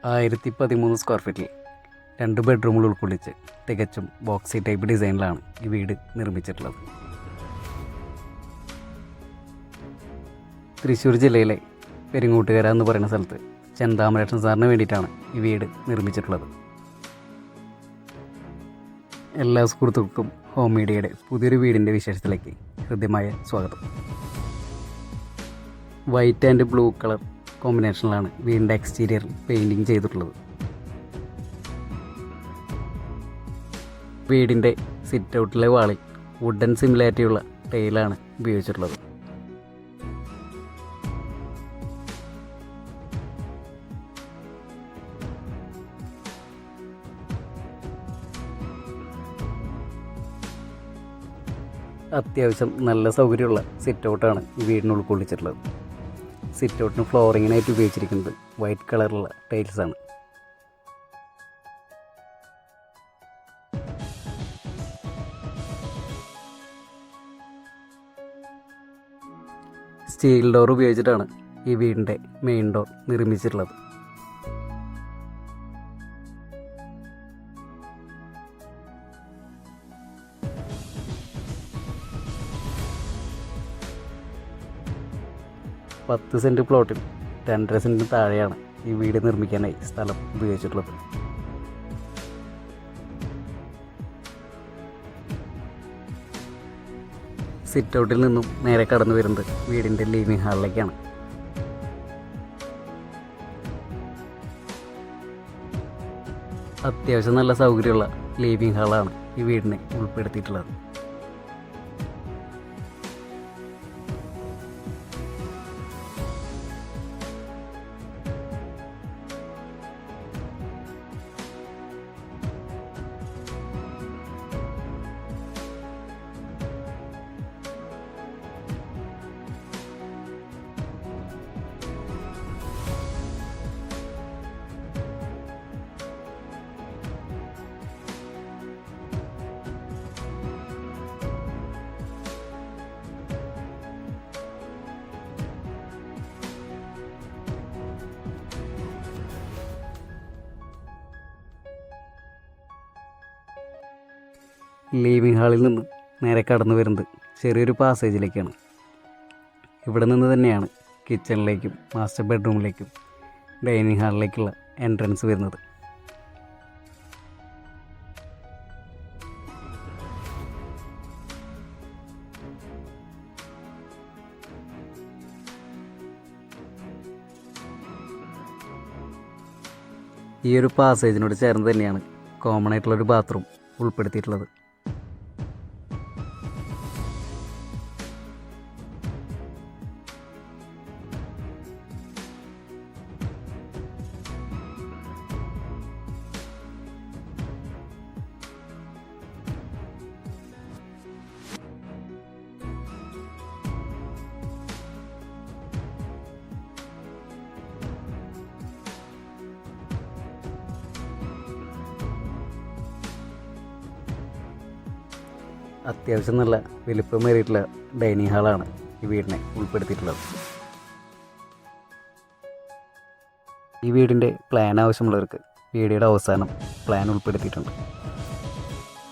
1013 square ഫീറ്റിൽ 2 ബെഡ്റൂമുകൾ ഉൾക്കൊള്ളിച്ച് തികച്ചും ബോക്സി ടൈപ്പ് ഡിസൈനിലാണ് ഈ വീട് നിർമ്മിച്ചിട്ടുള്ളത്. തൃശ്ശൂർ ജില്ലയിലെ പെരിങ്ങോട്ടുകര എന്ന് പറയുന്ന സ്ഥലത്ത് ചെന്താമരേഷൻ സാറിന് വേണ്ടിയിട്ടാണ് ഈ വീട് നിർമ്മിച്ചിട്ടുള്ളത്. എല്ലാ സുഹൃത്തുക്കൾക്കും ഹോം മീഡിയയുടെ പുതിയൊരു വീടിൻ്റെ വിശേഷത്തിലേക്ക് ഹൃദ്യമായ സ്വാഗതം. വൈറ്റ് ആൻഡ് ബ്ലൂ കളർ കോമ്പിനേഷനിലാണ് വീടിൻ്റെ എക്സ്റ്റീരിയർ പെയിൻറ്റിങ് ചെയ്തിട്ടുള്ളത്. വീടിൻ്റെ സിറ്റ് ഔട്ടിലെ വാളിൽ വുഡൻ സിമിലാരിറ്റിയുള്ള ടൈലാണ് ഉപയോഗിച്ചിട്ടുള്ളത്. അത്യാവശ്യം നല്ല സൗകര്യമുള്ള സിറ്റ് ഔട്ടാണ് ഈ വീടിന് ഉൾക്കൊള്ളിച്ചിട്ടുള്ളത്. സിറ്റ് ഔട്ടിന് ഫ്ലോറിങ്ങിനായിട്ട് ഉപയോഗിച്ചിരിക്കുന്നത് വൈറ്റ് കളറുള്ള ടൈൽസാണ്. സ്റ്റീൽ ഡോർ ഉപയോഗിച്ചിട്ടാണ് ഈ വീടിൻ്റെ മെയിൻ ഡോർ നിർമ്മിച്ചിട്ടുള്ളത്. പത്ത് സെൻറ്റ് പ്ലോട്ടിൽ 2.5 സെൻറ്റിന് താഴെയാണ് ഈ വീട് നിർമ്മിക്കാനായി സ്ഥലം ഉപയോഗിച്ചിട്ടുള്ളത്. സിറ്റ് ഔട്ടിൽ നിന്നും നേരെ കടന്നു വരുന്നത് വീടിൻ്റെ ലിവിങ് ഹാളിലേക്കാണ്. അത്യാവശ്യം നല്ല സൗകര്യമുള്ള ലിവിങ് ഹാളാണ് ഈ വീടിനെ ഉൾപ്പെടുത്തിയിട്ടുള്ളത്. ലിവിങ് ഹാളിൽ നിന്ന് നേരെ കടന്നു വരുന്നത് ചെറിയൊരു പാസേജിലേക്കാണ്. ഇവിടെ നിന്ന് തന്നെയാണ് കിച്ചണിലേക്കും മാസ്റ്റർ ബെഡ്റൂമിലേക്കും ഡൈനിങ് ഹാളിലേക്കുള്ള എൻട്രൻസ് വരുന്നത്. ഈ ഒരു പാസേജിനോട് ചേർന്ന് തന്നെയാണ് കോമൺ ആയിട്ടുള്ളൊരു ബാത്റൂം ഉൾപ്പെടുത്തിയിട്ടുള്ളത്. അത്യാവശ്യം നല്ല വലിപ്പമേറിയിട്ടുള്ള ഡൈനിങ് ഹാളാണ് ഈ വീടിനെ ഉൾപ്പെടുത്തിയിട്ടുള്ളത്. ഈ വീടിൻ്റെ പ്ലാൻ ആവശ്യമുള്ളവർക്ക് വീഡിയോയുടെ അവസാനം പ്ലാൻ ഉൾപ്പെടുത്തിയിട്ടുണ്ട്.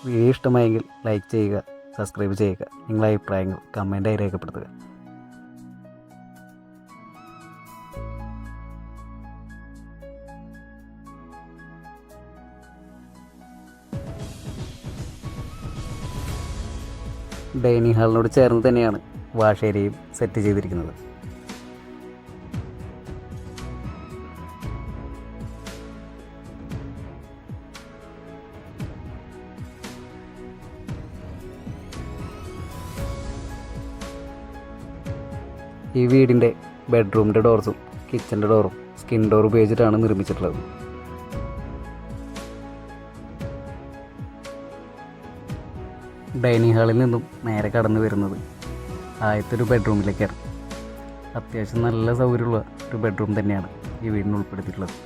വീഡിയോ ഇഷ്ടമായെങ്കിൽ ലൈക്ക് ചെയ്യുക, സബ്സ്ക്രൈബ് ചെയ്യുക, നിങ്ങളുടെ അഭിപ്രായങ്ങൾ കമൻറ്റായി രേഖപ്പെടുത്തുക. ഡൈനിങ് ഹാളിനോട് ചേർന്ന് തന്നെയാണ് വാഷ് ഏരിയയും സെറ്റ് ചെയ്തിരിക്കുന്നത്. ഈ വീടിൻ്റെ ബെഡ്റൂമിൻ്റെ ഡോർസും കിച്ചൻ്റെ ഡോറും സ്കിൻ ഡോർ ഉപയോഗിച്ചിട്ടാണ് നിർമ്മിച്ചിട്ടുള്ളത്. ഡൈനിങ് ഹാളിൽ നിന്നും നേരെ കടന്നു വരുന്നത് ആദ്യത്തെ ഒരു ബെഡ്റൂമിലേക്കാണ്. അത്യാവശ്യം നല്ല സൗകര്യമുള്ള ഒരു ബെഡ്റൂം തന്നെയാണ് ഈ വീടിന് ഉൾപ്പെടുത്തിയിട്ടുള്ളത്.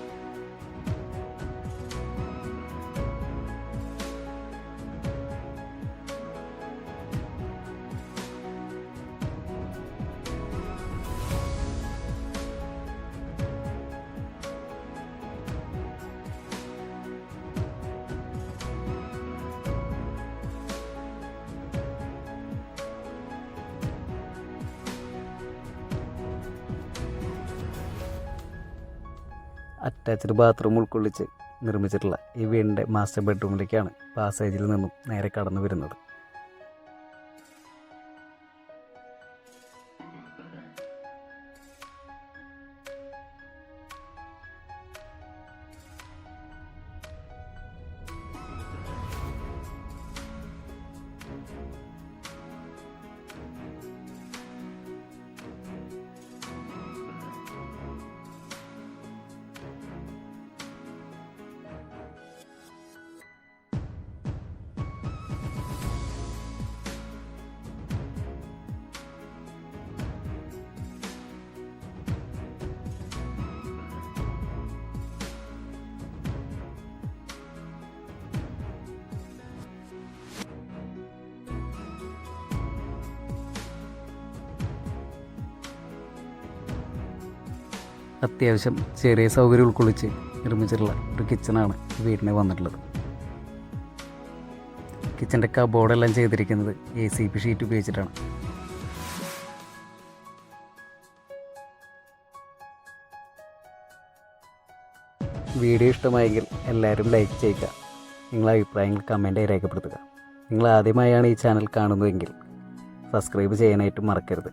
അറ്റാച്ച്ഡ് ബാത്റൂം ഉൾക്കൊള്ളിച്ച് നിർമ്മിച്ചിട്ടുള്ള ഈ വീടിൻ്റെ മാസ്റ്റർ ബെഡ്റൂമിലേക്കാണ് പാസേജിൽ നിന്നും നേരെ കടന്നു വരുന്നത്. അത്യാവശ്യം ചെറിയ സൗകര്യം ഉൾക്കൊള്ളിച്ച് നിർമ്മിച്ചിട്ടുള്ള ഒരു കിച്ചണാണ് വീടിന് വന്നിട്ടുള്ളത്. കിച്ചൻ്റെ കബോർഡെല്ലാം ചെയ്തിരിക്കുന്നത് ACP ഷീറ്റ് ഉപയോഗിച്ചിട്ടാണ്. വീഡിയോ ഇഷ്ടമായെങ്കിൽ എല്ലാവരും ലൈക്ക് ചെയ്യുക. നിങ്ങളുടെ അഭിപ്രായങ്ങൾ കമൻറ്റായി രേഖപ്പെടുത്തുക. നിങ്ങൾ ആദ്യമായാണ് ഈ ചാനൽ കാണുന്നതെങ്കിൽ സബ്സ്ക്രൈബ് ചെയ്യാനായിട്ട് മറക്കരുത്.